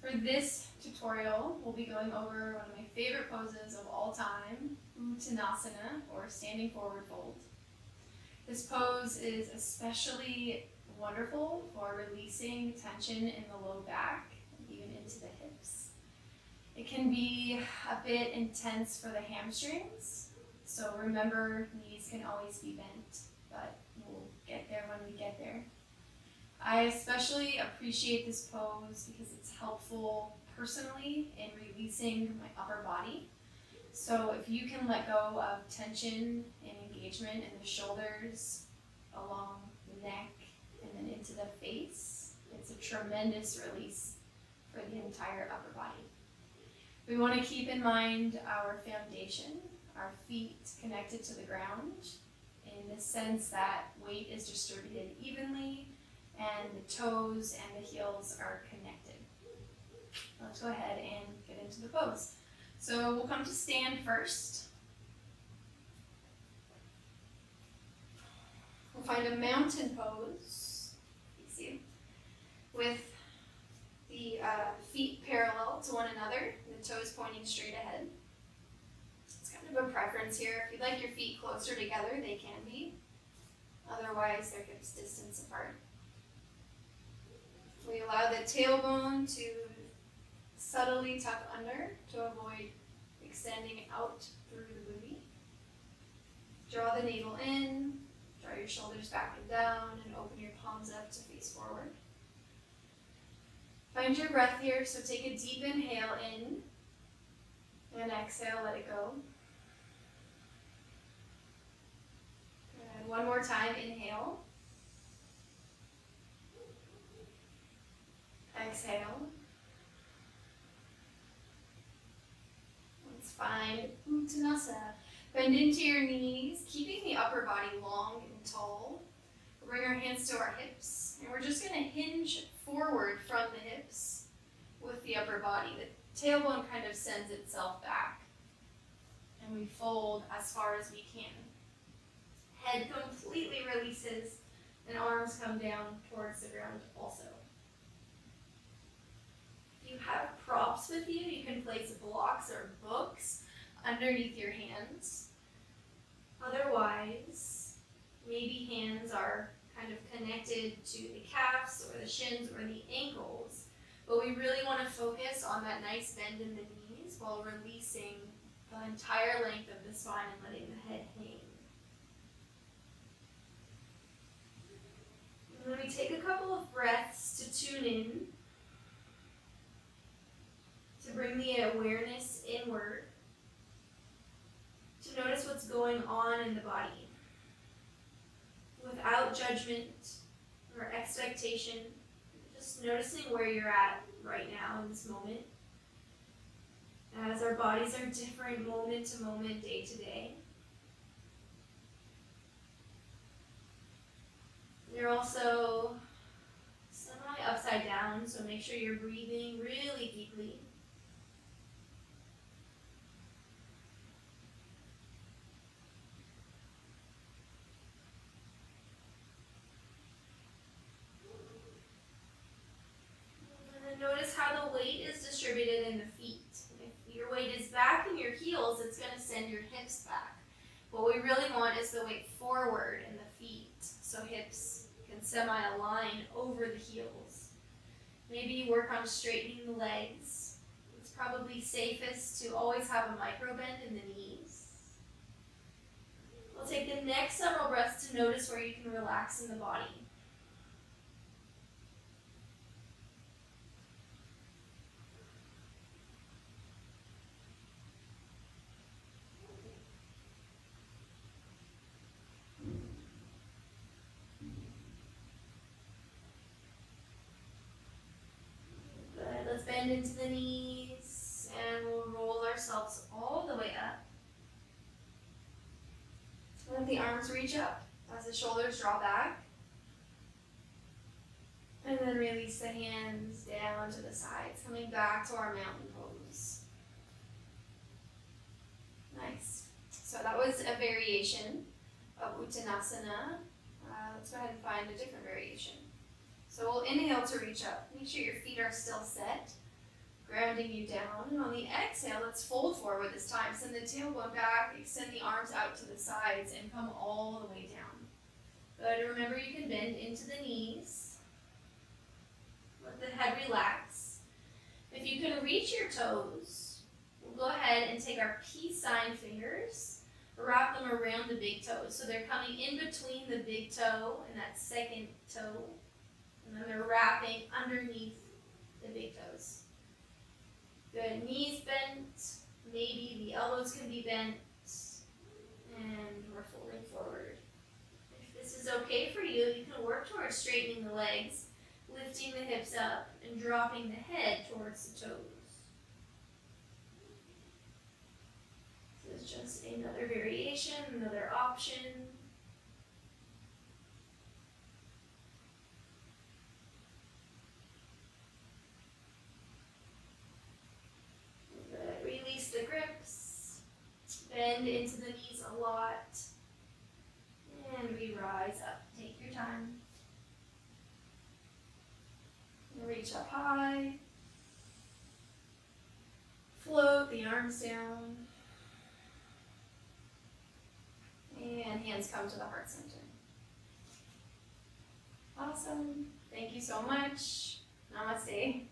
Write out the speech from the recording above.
For this tutorial, we'll be going over one of my favorite poses of all time, Uttanasana, or standing forward fold. This pose is especially wonderful for releasing tension in the low back, even into the hips. It can be a bit intense for the hamstrings, so remember, knees can always be bent, but we'll get there when we get there. I especially appreciate this pose because it's helpful personally in releasing my upper body. So if you can let go of tension and engagement in the shoulders, along the neck, and then into the face, it's a tremendous release for the entire upper body. We want to keep in mind our foundation, our feet connected to the ground, in the sense that weight is distributed evenly and the toes and the heels are connected. Let's go ahead and get into the pose. So we'll come to stand first. We'll find a mountain pose, with the feet parallel to one another, and the toes pointing straight ahead. It's kind of a preference here. If you'd like your feet closer together, they can be. Otherwise, they're hips distance apart. We allow the tailbone to subtly tuck under to avoid extending out through the booty. Draw the navel in, draw your shoulders back and down, and open your palms up to face forward. Find your breath here, so take a deep inhale in, and exhale, let it go. And one more time, inhale. Exhale. Let's find Uttanasana. Bend into your knees, keeping the upper body long and tall. We'll bring our hands to our hips, and we're just going to hinge forward from the hips with the upper body. The tailbone kind of sends itself back, and we fold as far as we can. Head completely releases, and arms come down towards the ground also. If you have props with you, you can place blocks or books underneath your hands. Otherwise, maybe hands are kind of connected to the calves or the shins or the ankles, but we really want to focus on that nice bend in the knees while releasing the entire length of the spine and letting the head hang. And then we take a couple of breaths to tune in, to bring the awareness inward, to notice what's going on in the body without judgment or expectation, just noticing where you're at right now in this moment, as our bodies are different moment to moment, day to day. You're also semi-upside down, so make sure you're breathing really deeply. Notice how the weight is distributed in the feet. If your weight is back in your heels, it's going to send your hips back. What we really want is the weight forward in the feet, so hips can semi-align over the heels. Maybe you work on straightening the legs. It's probably safest to always have a micro bend in the knees. We'll take the next several breaths to notice where you can relax in the body. Let's bend into the knees, and we'll roll ourselves all the way up. Let the arms reach up as the shoulders draw back. And then release the hands down to the sides, coming back to our mountain pose. Nice. So that was a variation of Uttanasana. Let's go ahead and find a different variation. So we'll inhale to reach up. Make sure your feet are still set. grounding you down. And on the exhale, let's fold forward this time. Send the tailbone back, extend the arms out to the sides, and come all the way down. Good. Remember, you can bend into the knees. Let the head relax. If you can reach your toes, we'll go ahead and take our peace sign fingers, wrap them around the big toes. So they're coming in between the big toe and that second toe, and then they're wrapping underneath the big toes. Good. Knees bent, maybe the elbows can be bent, and we're folding forward. If this is okay for you, you can work towards straightening the legs, lifting the hips up, and dropping the head towards the toes. This is just another variation, another option. Good. Release the grips. Bend into the knees a lot. And we rise up. Take your time. Reach up high. Float the arms down. And hands come to the heart center. Awesome. Thank you so much. Namaste.